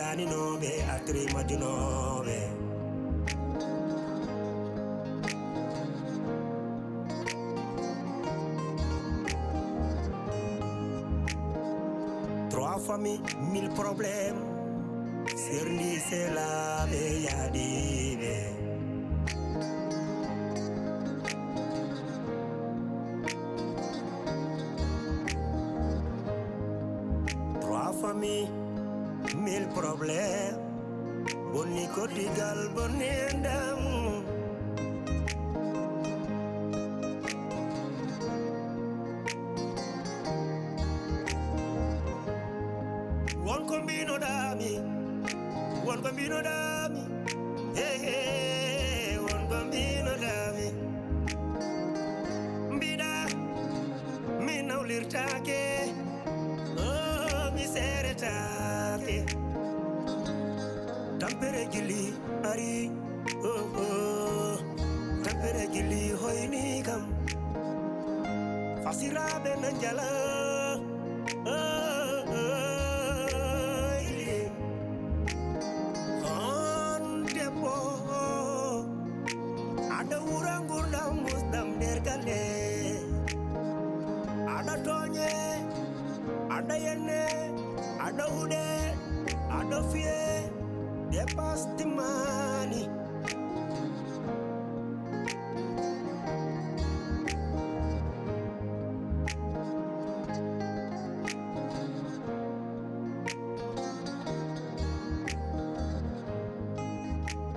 daninoɓe atri majunoɓe. Trois familles, 1000 problèmes. Serni c'est la yadibe. Trois familles, 1000 problèmes. Boni kotigal boni endam. One combino dami. One bambino dami, hey, one bambino dami. Mbida, mi naulirtake, oh, mi seretake. Tampere gili ari, oh, oh, tampere gili hoini kam. Fasirabe nanjala, oh, oh. Ada urangurda musdam dergale, ada tonye, ada yenne, ada ude, ada fie, depas timani.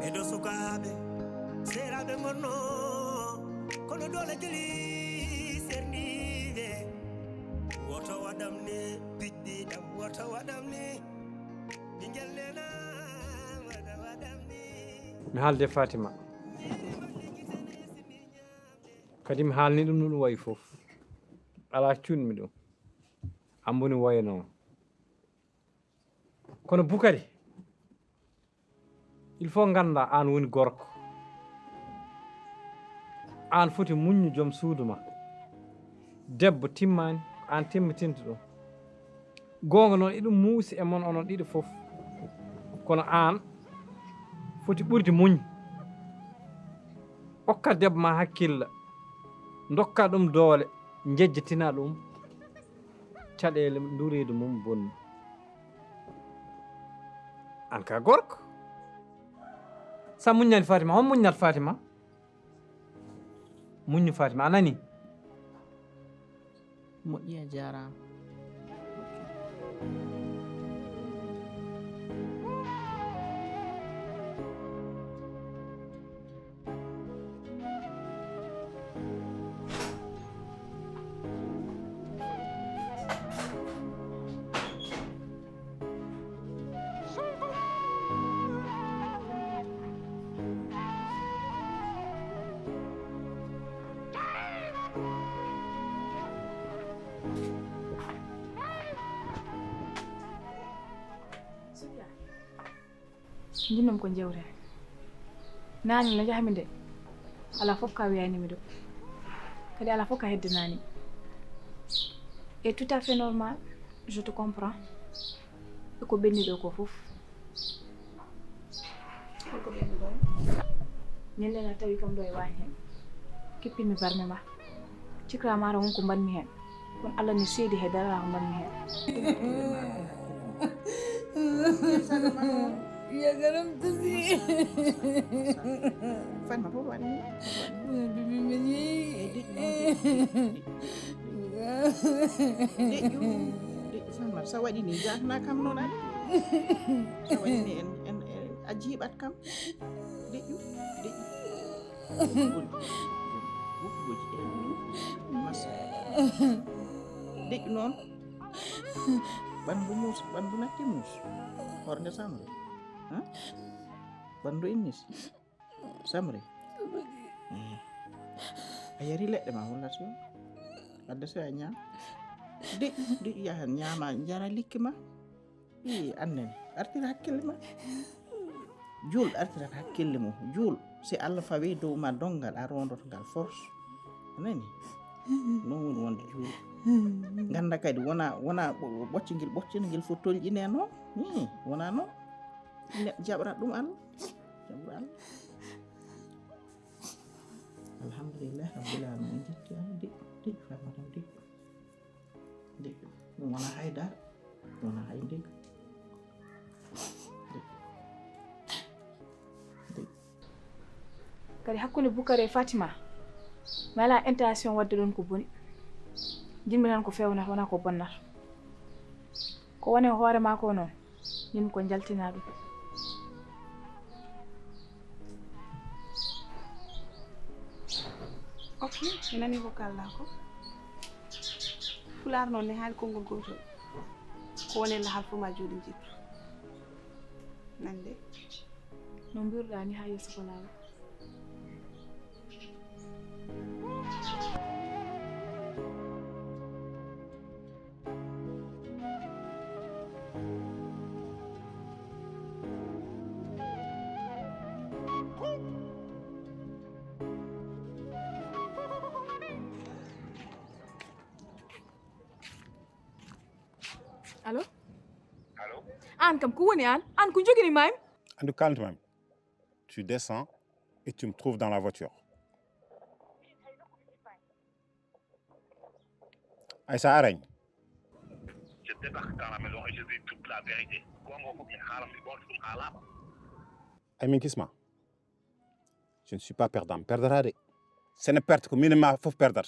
Edo sukabe. Serabe mono kono dole jeli sernive woto wadam ne biddi dam woto wadam ne dingel lena wadam ne mi haalde Fatima kadi mi haalni ɗum no ɗum wayi fof ala cunmi ɗum amboni wayno kono Bukari il faut ganda an woni gorko an foti muñu joom suudu ma debbo timmani an timmitinta ɗum gonga noon eɗum muusi e mon onon ɗiɗo fof kono an foti ɓurde muñ okka debbo ma hakkilla dokka ɗum doole jejjitina ɗum caɗele dureede mum bonni an ka gorko sa muññani Fatima hon muññat Fatima muññu Fatima a nani moƴƴi a jarama jinnom ko jewte nani no jahmi nde ala fof ka wiyanimi ɗo kadi ala fof ka heddinani et tout à fait normal je te comprends e ko ɓenni ɗo ko fof ko ɓenni ɗo ñandena tawi kam ɗo e wañi hen kippinmi barme ma cikkramata wonko mbanmi hen kono Allah ni seedi he darala ko mbanmi hen ya garam tasi fan ma fof waɗi bibi meni deƴƴu fanma sa waɗi ni jatana kam noon aɗa so waɗi ni en a jiiɓat kam deƴƴu wuppugoji massa deƴƴu noon ɓanndu muus ɓanndu natti muus hornde samre ɓanndu innis samre a yari leɗɗe ma walla so adda so a ñaam deƴƴu yahan ñaama jara likki ma i annene artira hakkille ma juul artirata hakkille mum juul si Allah fawi dow ma dongal a rondoto ngal force anani non woni wonde juul ganda kadi wona ɓoccogil ɓoccina gil fo tolƴine noon wona noon jaɓra ɗum Allah jaɓra Allah alhamdulillah rabbil alamin jetti Allah di famata di ɗum wona haydara wona hay ndiga kadi hakkunde Boucar e Fatima mi ala intention wadde ɗon ko boni jinmi tan ko fewnata wona ko bonnata ko woni hoore ma ko noon jinmi ko jaltina ɗum ok mi nani ko kalɗa ko Pulaar noon ne haali konngol gotol ko woni lahal fo ma jooɗi jippi nande no mbiruɗa ni ha yeeso ko laawa allo an kam ko woni an ko jogini mami Andu, calme-toi. Tu descends et tu me trouves dans la voiture. Aïssa Aragne. Je débarque dans la maison et je dis toute la vérité. Amin Kisma. Je ne suis pas perdant. Perdra de. Ce n'est perdre que minimum faut perdre.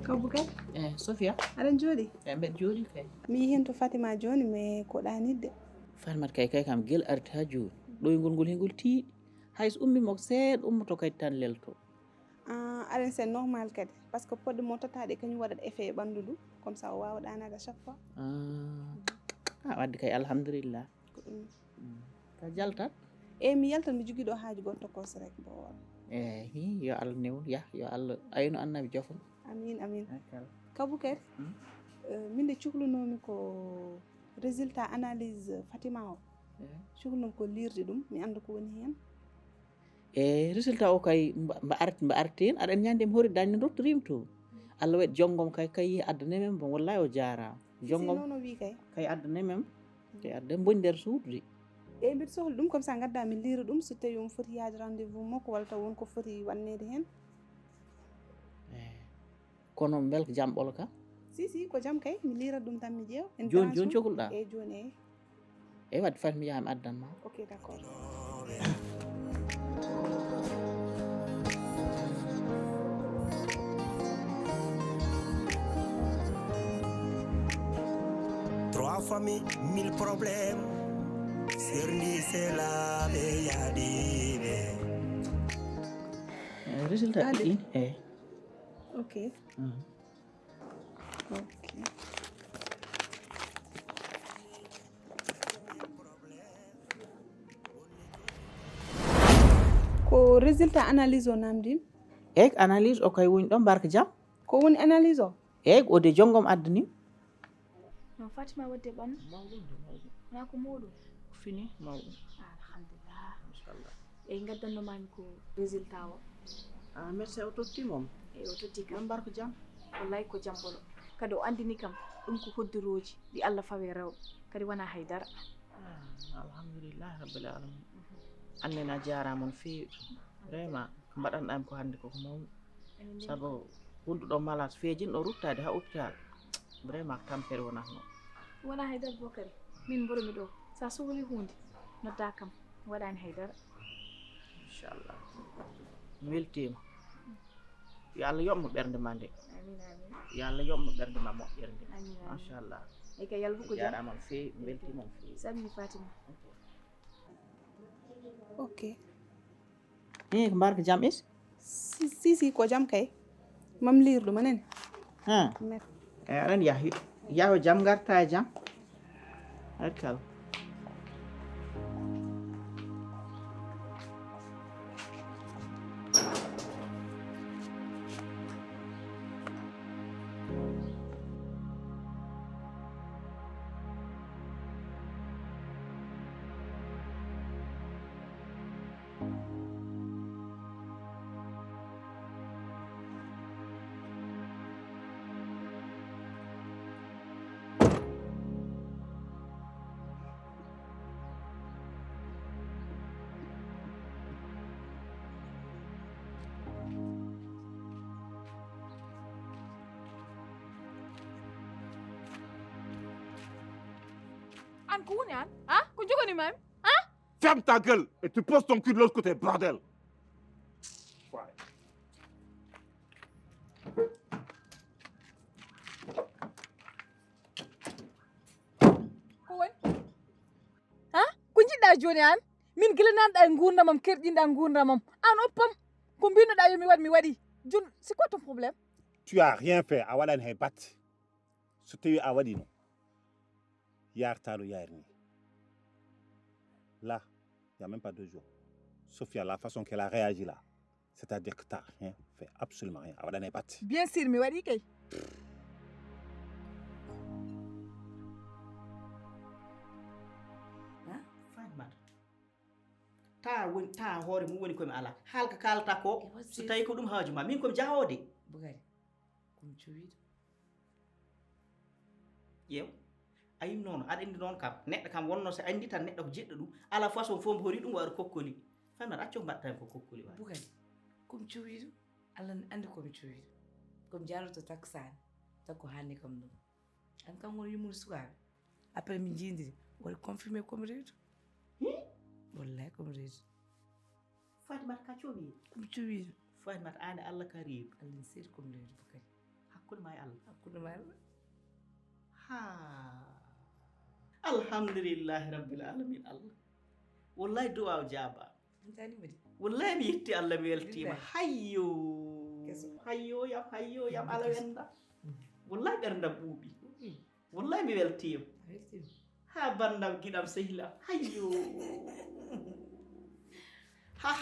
kaw Boucar Sofia aɗa jooɗi mbeɗa jooɗi kay mi yi hen to Fatima joni mais ko ɗanidde Fatmat kay kam guel arti ha jooni ɗoygol ngol hengol tiiɗi hayso ummimo seeɗa ummoto kadi tan lelto aɗa c'est normal kadi par ce que poɗɗe mo totaɗe kañum waɗat effet e ɓanndu ɗum comme ça o wawa ɗanade à chaque fois wadde kay alhamdulillah ko ɗum ka jaltat mi yaltan mi jogui ɗo haaju goɗɗo kos rek bo eyi yo Allah newnu yah yo Allah aynu annabi jofon amin amin kaw Boucar min de cuhlunomi ko résultat analyse Fatima o cuhlunomi ko lirde ɗum mi anda ko woni hen résultat o kay mba arti hen aɗa ñande mi hori dañde dottorima to Allah waɗi jonggom kay yi addanemem bon wallahi o jaarama jonggom nono wi kay addanemem kay adda boni nder suudu de mbiɗa sohla ɗum comme ça gadda mi lira ɗum so tawi omo foti yaade rendez vous makko walla taw wonko foti wannede hen kono bel ko jam ɓolo ka si ko jam kay mi lira ɗum tan mi ƴeew joni cohluɗa joni eyi wadde fat mi yaha mi addanma ok d'accord Trois familles, 1000 problèmes. Serni c'est la yadibe. Résultat ɗi ok ok ko résultat analyse o namdim eyyi analyse o kay woni ɗon barka jam ko woni analyse o eyyi o de jonggom addanim no Fatima wadde ɓandu wona ko moɗum fini mawɗum alhamdulillah inchallah eyyi gaddannomami ko résultat o médecin o totti moom eyyi o totti kam ɗon barka jam wallahi ko jambolo kadi o andini kam ɗum ko hoddiroji ɗi Allah fawe rewɓe kadi wona haydara alhamdulillah rabbil alamin annena jarama on feewi vraiment ko mbaɗanɗami ko hannde koko mawɗum saabu hunduɗo malade feejinɗo ruttade ha hôpital vraiment ko tampere wonatno wona haydara Bokary min mboromi ɗo sa sohli hunde nodda kam waɗani haydara inchallah mi weltima yo Allah yoɓmo ɓernde ma nde amin yo Allah yoɓmo ɓernde ma moƴƴere nde amin machallah eyyi kay yalfu ko jam jarama on feewi mi weltima on feewi sabini Fatima ok ko mbarka jam is si ko jam kay mam lire ɗum anani eyyi aɗani yaho jam garta e jam arkal an ko woni an ah ko jogoni mami Ferme ta gueule et tu poses ton cul de l'autre côté, bordel. Ouais. ko woni ko jiɗɗa joni an min gila nanɗa e gurdamam kerƴinɗa gurdamam an oppam ko mbinoɗa yomi waɗ mi waɗi joni c'est quoi ton problème? Tu as rien fait. A waɗani hay batte. So tawi a waɗi no yartaɗo yayrini. Là, il n'y a même pas 2 jours. Sophia, la façon qu'elle a réagi là, c'est-à-dire que tu n'as rien fait, absolument rien. A waɗani hay batte. bien sûr mi waɗi kay Fatimata ta hoore mum woni komi ala haalka kalata ko so tawi ko ɗum haaju ma min komi jahode Bugari komi cuwiɗo ƴeew a yim noon aɗa andi noon kam neɗɗo kam wonno so andi tan neɗɗo ko jeɗɗo ɗum ala façon fof mbo hori ɗum waɗa kokkoli Fatimata acco mbaɗata ko kokkoli waɗa Bugari komi cuwiɗo Allah ne andi komi cuwiɗo komi jaroto taksani takko hanni kam ɗum an kam woni yummude sukaɓe après mi jindiri waɗi confirmé komi reedu wallahi komi reedu Fatimata ka cowi komi cuwiɗo Fatimata an e Allah ka reedu Allah ne seeɗi komi reedu Bugari hakkude ma e Allah hakkude ma Allah ha alhamdulillahi rabbil alamin Allah wallahi duwaw jaaba antanima de wallahi mi yetti Allah mi weltima Billahi. hayyo Keso. hayyo yam ala wenda wallahi ɓerdam ɓuuɓi wallahi mi weltima a weltima ha bandam giɗam sehila hayyo ha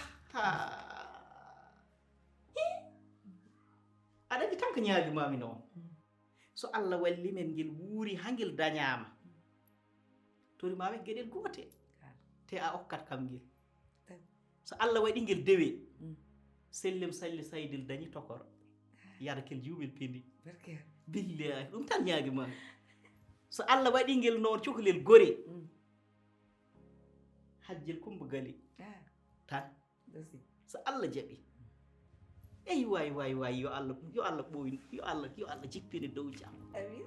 aɗa andi tan ko ñaagimami noon so Allah walli men ngel wuuri ha ngel dañama torimami gueɗel goote te a okkat kam ngel so Allah waɗi ngel dewe sellem salli saydel dañi tokoro yada kel juumel pendi barke billahi ɗum tan ñaagimami so Allah waɗi ngel noon cukalel gore hajjel kumba gali tan dasi so Allah jaɓi eyi way yo Allah ɓooyi yo Allah jippine dow jam amin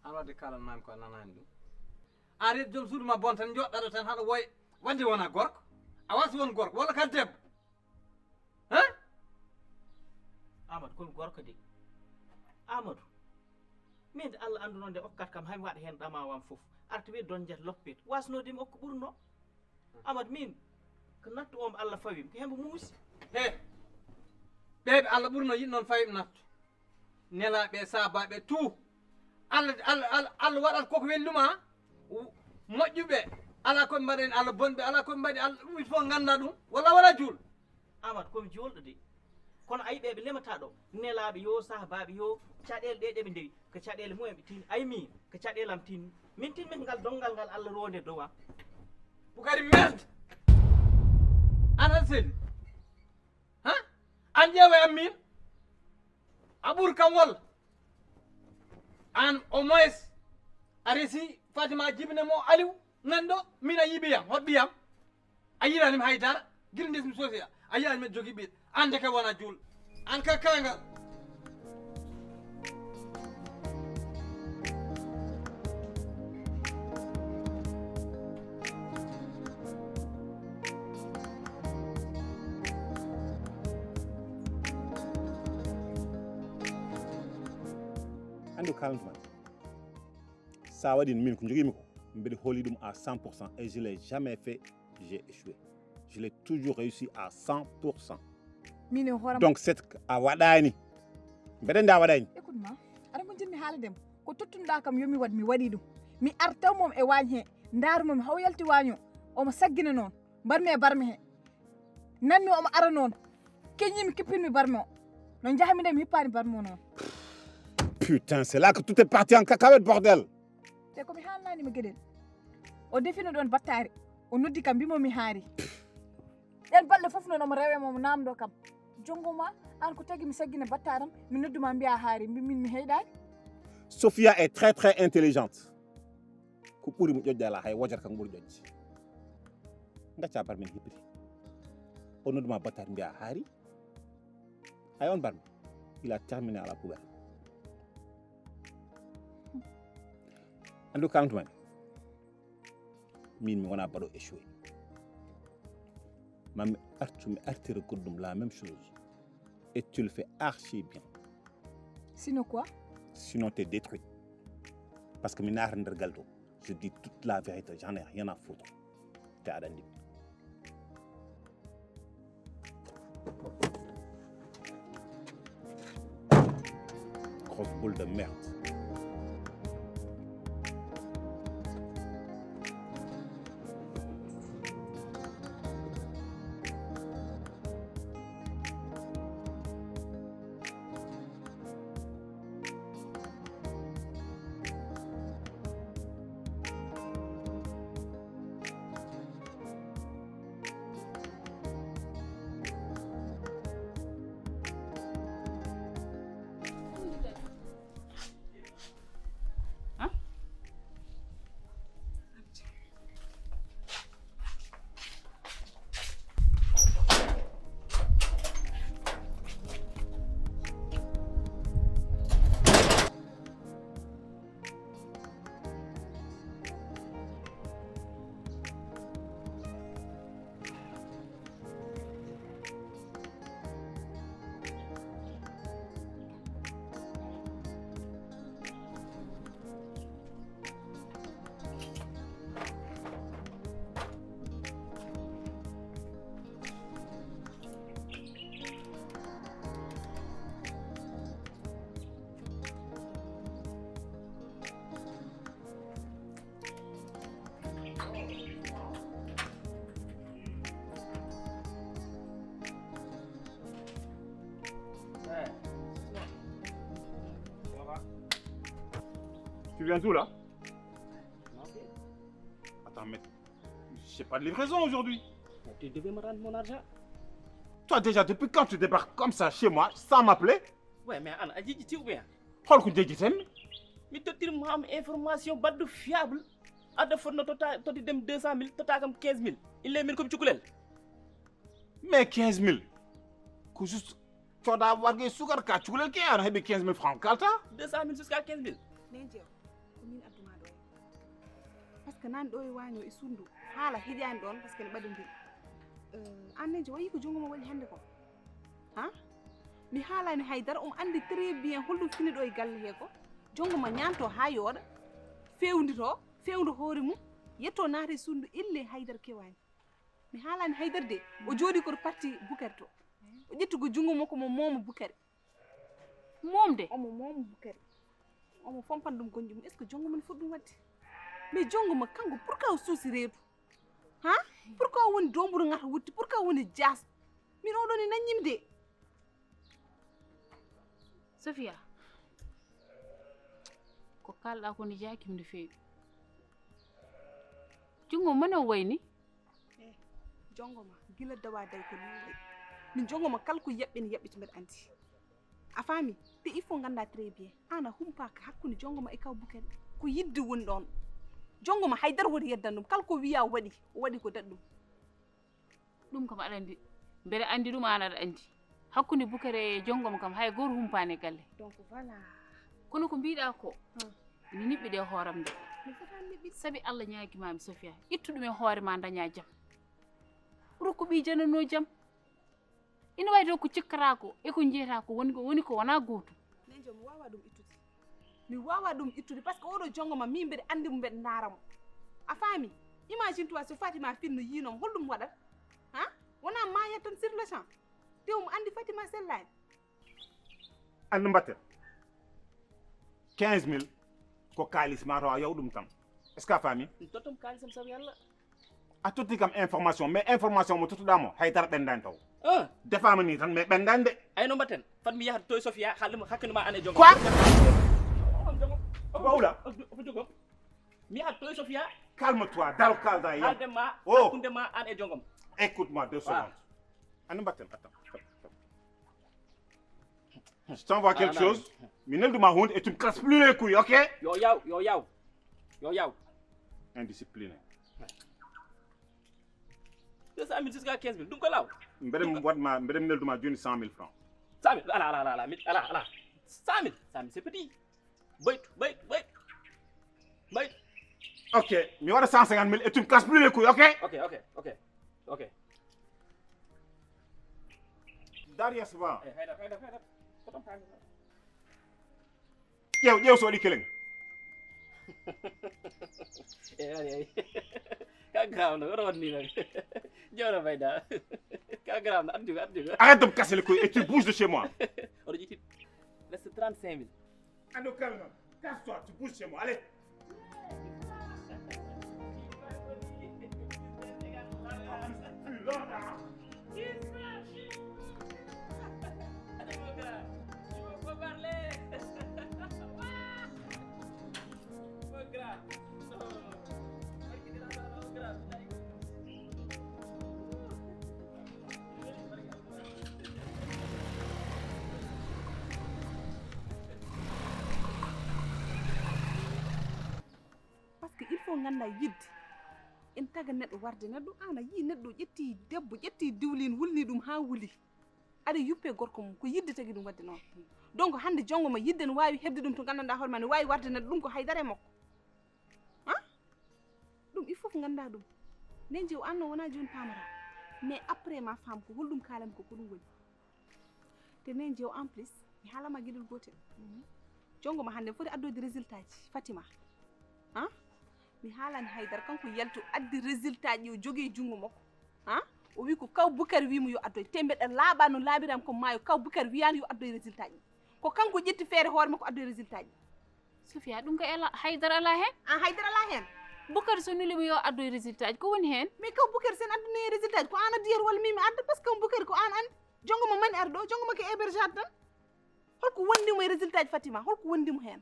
an wadde kalanmami ko a nanani ɗum an reeɗi joom suudu ma bon tan joɗɗaɗo tan haɗa woya wadde wona gorko a wasi won gorko walla ka debbo han Amadou komi gorko de Amadou min de Allah anduno nde okkat kam hami waɗa hen ɗamawam foof arta wi donjata loppete wasnodemi okko ɓurno Amadou min ko nattu omo Allah fawimi ko hembo muusi he ɓeɓe Allah ɓurno yiɗ noon fawiɓe natto nelaɓe sabaɓe tout Allah waɗat koko welluma moƴƴuɓe ala koɓe mbaɗeni Allah bonɓe ala koɓe mbaɗi Allah ɗum il faut ganda ɗum walla wala juul Amadou komi julɗo de kono ayi ɓeɓe lemata ɗo nelaɓe yo sahabaɓe yo caɗele ɗe ɗeɓe ndewi ko caɗele mumen ɓe tini ayi min ko caɗelam tinni min tinmi ngal dongal ngal Allah ronde dow am Bugari merde an seli ha an ƴeewa am min a ɓuuri kam walla an au moins a resi Fatima jibine mo Aliou nanɗo min a yiɓiyam hot ɓiyam a yiranimi haydara guila ndesmi Sofia a yiranimi e jogui ɓiɗ an de ka wona juul an ka kangal andi ko kalantu man sa waɗi min ko joguimi ko mbeɗa hooli ɗum à 100% et je l'ai jamais fait j'ai échoué je l'ai toujours réussi à 100%. min e hooram donc c'est a waɗani mbeɗa andi a waɗani écoute ma aɗa mo jinmi haaldem ko tottunoɗa kam yomi waɗ mi waɗi ɗum mi artaw mom e waañ he ndarumomi haw yalti waaño omo saggina noon mbarmi e barmi he nanmi omo ara noon keñimi kippinmi barmi o no jahmi nde mi hippani barmi o noon putain c'est là que tout est parti en cacahuète bordel te komi haalnanima gueɗel o defino ɗon battari o noddi kam mbimo mi haari ɗen balɗe fof noon omo rewe momo namdo kam jongoma an ko tagi mi saggina battaram mi nodduma mbiya haari min mi heyɗani. Sophia est très très intelligente. Ko ɓuri mo ƴoƴƴala hay wojata kan ɓuri ƴoƴde. Gacca barmen hippiti. O nodduma battar mbiya haari. Hay on barme. Il a terminé à la poubelle. Ando kalantuma min mi wona baɗo échoué. Mami artu mi artira goɗɗum la même chose. Et tu le fais archi bien. Sinon quoi? Sinon t'es détruit. Parce que mi naata nder galto. Je dis toute la vérité, j'en ai rien à foutre. T'es adandi. Grosse boule de merde. Tu viens d'où là? Attends, mais j'ai pas de livraison aujourd'hui. Tu devais me rendre mon argent. Toi déjà, depuis quand tu débarques comme ça chez moi sans m'appeler? Ouais, mais Anna, Adji, tu ou bien? Xool ku Adji tem. Mais tu as une information baddu fiable. Ada fonno tota toti dem 200 000, tota kam 15 000. Il est mis comme chukulel. Mais 15 000. Ko juste coda warge sugar ka chukulel ke ana heɓi 15 000 francs kalta? 200 000 jusqu'à 15 000. Nejo ko min adduma ɗo par ce que nan ɗo e waño e sundu haala hiƴani ɗon par ce que ne ɓaɗodiri an nejo wayi ko jongomo waɗi hannde ko ha mi haalani haydara omo andi très bien holɗum fini ɗo e galle he ko jongoma ñanto ha yooɗa fewndu hoore mum yetto naata e sundu ille haydara kewani mi haalani haydara de o jooɗi koto parti Boukary to o ƴetti ko jungo makko mo mooma Boukary momde omo mooma Boukary omo fompan ɗum gonƴi mum est ce que jongo man foti ɗum wadde mais jongo ma kanko pourquoi o suusi reedu ha pourquoi woni domburu ngata wutti pourquoi woni jas min oɗon e naññimi de Sophia ko kalɗa ko ndi jakim nde feewi jungo mane o wayni jongo ma gila dawa day ko ni way min jongo ma kala ko yaɓɓeni yaɓɓiti mbeɗa andi a faami te il faut ganda très bien ana humpaka hakkude jongo ma e kaw Boukary ko yidde woni ɗon jongo ma haydara woni yeddan ɗum kala ko wiya waɗi o waɗi ko daɗɗum ɗum kam aɗa andi mbeɗa andi ɗum an aɗa andi hakkude Boukary e jongoma kam hay goto humpani galle donc voilà kono ko mbiɗa ko mi niɓɓiɗe hooram nde mi fotani niɓɓi sabi Allah ñaguimami Sophia ittu ɗum e hoore ma daña jaam ɓuura ko ɓi janano jaam ina wawi taw ko cikkata ko e ko jeyata ko woni ko wona gotum nejo mi wawa ɗum ittude mi wawa ɗum ittude par ce que oɗo jongo ma min mbeɗa andi mo mbeɗa naaramo a faami imagine toi so Fatima finno yinom holɗum waɗat ha wona mayat tan sur le champ te omo andi Fatima sellani andi mbatten 15 000 ko kalis ma tawa yaw ɗum tan est ce que a faami Totom kalisam sabi yalla. a totti kam information mais information mo tottuɗamo haydara ɓendani taw defama ni tan mais ɓendani de ay no mbatten fat mi yahata toye Sophia haaldema hakkille ma an e jongo quoi wawla mi yahata toye Sophia Calme-toi, Daro Kalda. Aldema, Oh, Kundema, Anne et Jongom. écoute-moi 2 Voilà. secondes. Anne Batem, attends. Je t'envoie quelque chose. Minel de ma honte et tu me casses plus les couilles, ok? Yo yaw. Indiscipliné. 200 000 jusqu'à 15 000. Donc là. Mbedem Minel de ma donné 100 000 francs. 100 000. Ala. 100 000, c'est petit. Wait. Ok, mais voilà 150 000 et tu me casses plus les couilles, ok? Ok. Daria se va. Hayda. Yow so di keleng. Ay. Ka graw na ron ni nak. Jora bayda. Ka graw na at juga. Arrête de me casser les couilles et tu bouges de chez moi. Origine. Laisse 35 000. Ando calme. Casse-toi, tu bouges chez moi. Allez. Parce que il faut nganda yidde en taga neɗɗo warde neɗɗo an a yii neɗɗo ƴetti debbo ƴetti diwlin wulni ɗum ha wuli aɗa yuppe gorko mum ko yidde tagi ɗum wadde noon donc hande jongo ma yidde ne wawi hebde ɗum to gandanɗa hoore ma ne wawi warde neɗɗo ɗum ko haydare makko ɗum il faut ko ganda ɗum nden jew anno wona joni pamata mais après ma femme ko holɗum kalami ko ɗum woni te nden jew en plus mi haalama gueɗel gotel jongo ma hande foti addoyde résultat ji Fatima mi haalani haydara kanko yalto addi résultat ji o jogui jungo makko o wi ko kaw Boukary wimo yo addoy te mbeɗa laaɓa no laaɓiram ko maayo kaw Boukary wiyani yo addoy résultat ji ko kanko ƴetti feere hoore makko addoy résultat ji Sofia ɗum ko haydara ala hen haydara ala hen Boukary so nulimo yo addoy résultat ji ko woni hen mais kaw Boukary sen addani résultat ji ko an addi yer walla mimi adda par ce que kaw Boukary ko an andi jongo ma mani arɗo jongo ma ko hébergeade tan holko wondimo e résultat ji Fatima holko wondimo hen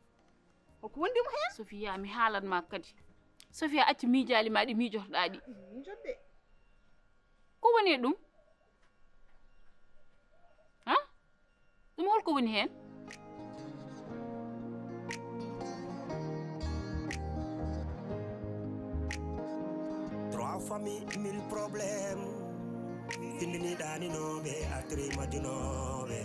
Sofia mi haalanma kadi Sofia acci miijali ma ɗi miijotoɗa ɗi jodde ko woni ɗum ɗum holko woni hen Trois familles, 1000 problèmes. Findini dani nobe, atri majunobe.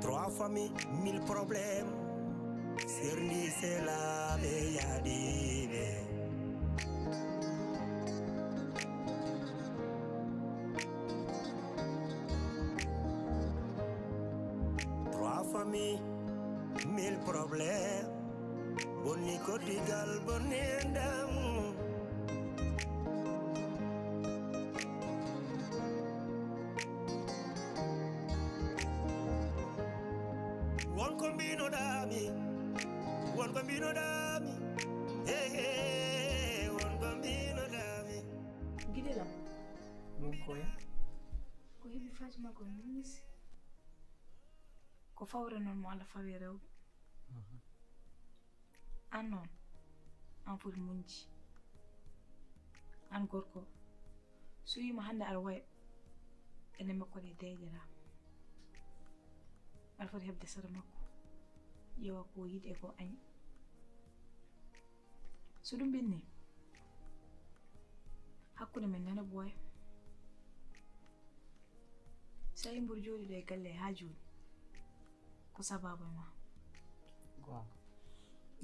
Trois familles, 1000 problèmes. Sirni c'est la yadibe. Trois familles, 1000 problèmes. Boni kotigal boni ndam. Won kombino dami. Hey, won kombino dami. Gidelam. Mon koya. Ko hebi Fatima ko nimisi. Ko fawre non mo alla fawi rewbe. An non. An foti munji. An gorko. So yima hande ar way. Ene makko de deejara. Ar foti hebde sara makko. Yewa ko yide ko añ. So ɗum binni. Hakkude men nana boy. Sa yimbur jooɗi ɗo e galle ha joni. Ko sababu ma.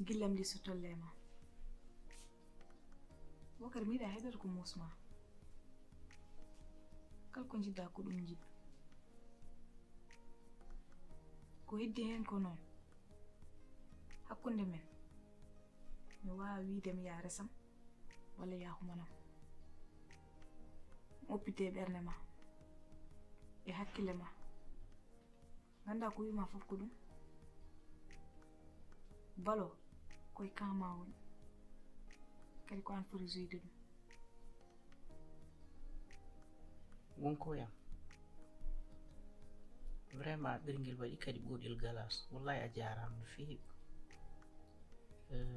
Gillam ndi so tolle ma. Boukary mi yiɗa haydata ko musma. Kala ko jidda ko ɗum jiɗɗo. Ko heddi hen ko noon. Hakkunde men mi wawa wiide mi ya resam walla ya humanam oppite ɓernde ma e hakkille ma ganda ko wima fof ko ɗum balo koye kama woni kadi ko an foti joyde ɗum wonko yam vraiment ɓerngel waɗi kadi ɓoɗel galas wallahi a jarama no feewi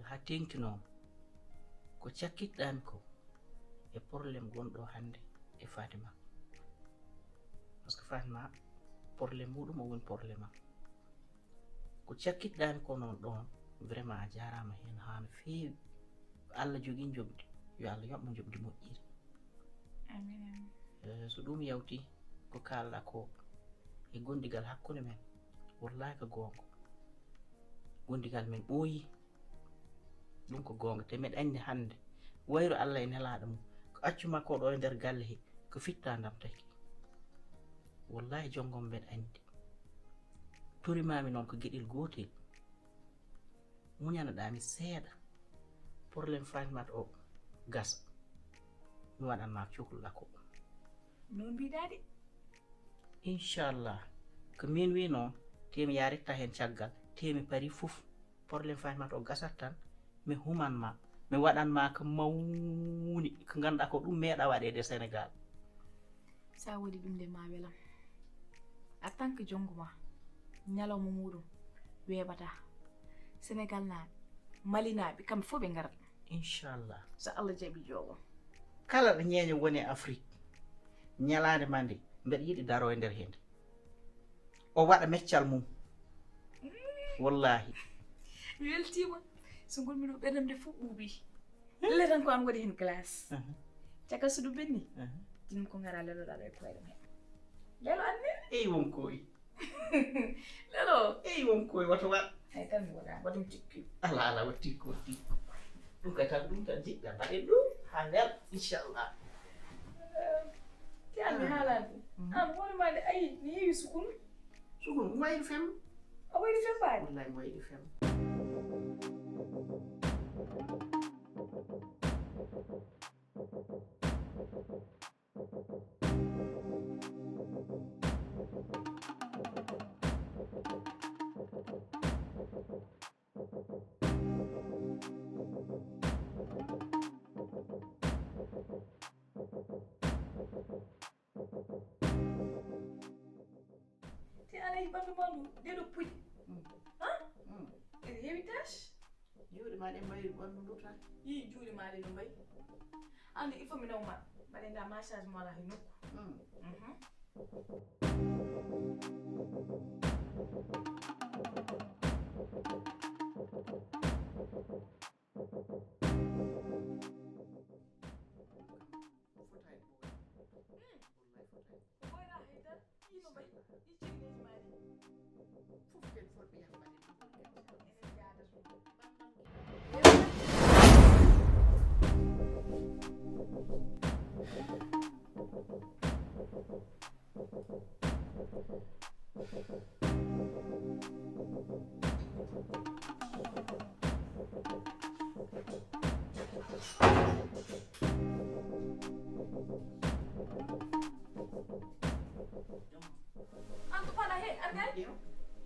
ha tengtinoon ko cakkiɗɗami ko e probléme gonɗo hannde e Fatima par ce que Fatima probléme muɗum o woni probléme am ko cakkiɗɗami ko noon ɗon vraiment a jarama hen ha no feewi Allah jogui jobdi yo Allah yoɓmo jobdi moƴƴiri amin so ɗum yawti ko kalɗa ko e gondigal hakkude men wallahi ko gonga gondigal men ɓooyi ɗum ko gonga te meɗa andi hande wayru Allah e nelaɗo mum ko accu makko ɗo e nder galle he ko fittandam taki wallahi jongom mbeɗa andi torimami noon ko gueɗel gotel muñanoɗami seeɗa probléme Fatimata o gasa mi waɗanma cukalɗa ko non mbiɗa de inchallah ko min wi noon temi ya retta hen caggal temi pari fof probléme Fatimata o gasat tan mi humanma mi waɗanma ko mawni ko ganduɗa ko ɗum meeɗa waɗede Sénégal sa waɗi ɗum de ma welam en tant que jongoma ñalawma muɗum weeɓata Sénégal naaɓe malinaɓe kamɓe fof ɓe garat inchallah so Allah jaaɓi jogom kala ɗo ñeeño woni e Afrique ñalade mande mbeɗa yiɗi daro e nder hende o waɗa meccal mum wallahi mi weltima so ngolmi ɗo ɓerdam nde fof ɓuuɓi lele tan ko an waɗi hen glace caggal so ɗum ɓenni ɗum ko gara leloɗaɗo e koyɗam he lelo anne eyi wonkoy lelo eyi wonkoy woto waɗ ay tan mi waɗa waɗum tikki ala ala wat tikko tikko ɗum kay tan ɗum tan jiɗɗa mbaɗen ɗum ha nder inchallah te an mi haalani an hoorema de ayi mi heewi sukunu sukunu ɗum wayri fem a wayri fembaani wallahi mi wayri fem te an ayi ɓanndu ma ndu ndeɗo puƴi ene heewi tache juuɗe ma ɗe mbayri ɓanndu ndu tan yi juuɗe ma ɗe no mbayi ande il faut mi nawma mbaɗenda massage mala he nokku Antu pana he argay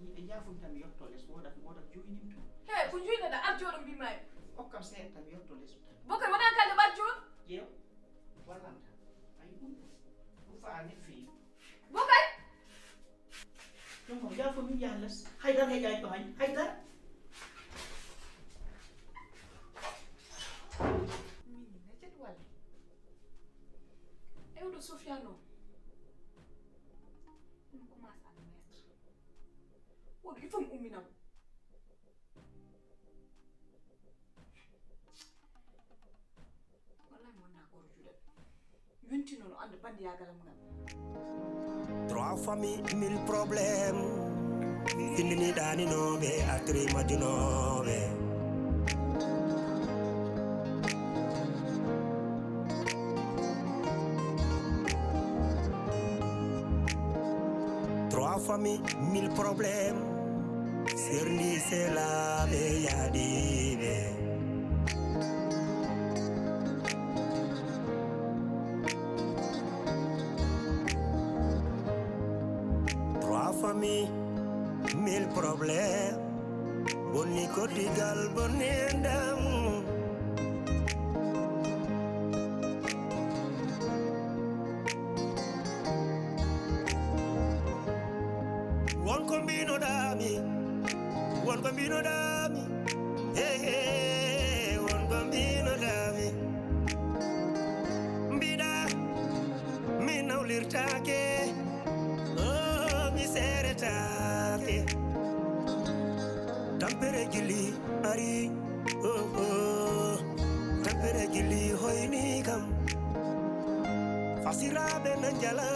yiɗe jafum tan mi yotto less wodat joyinim to he ko joyneɗa ar jooɗo mbimami hokkam seeɗa tan mi yotto less tan bokay wona kalde ɓar jooɗo ƴeew wallam tan ayi ɗum fa'a neɗɗo feewi bokay ɗum ko jafo min yaha less haydara heƴani ɗo hani haydara min necet walle ewɗo Sofiane o ɗum commence à me mettre woɗo il faut mi umminamo wallahi mi wonna goro juuɗe yontino no anda bandiyagalam ngal Trois familles, 1000 problèmes. Findini dani nobe, atri majunobe. Trois familles, 1000 problèmes. Sirni c'est la yadibe. Famille, 1000 problèmes. Boni kotigal bonendam. mbinoɗami wonko mbinoɗami wonko mbinoɗami mbiɗa mi nawlirtake mi seretake tampere gilli ari tampere gilli hoyni kam fasiraɓe nan jala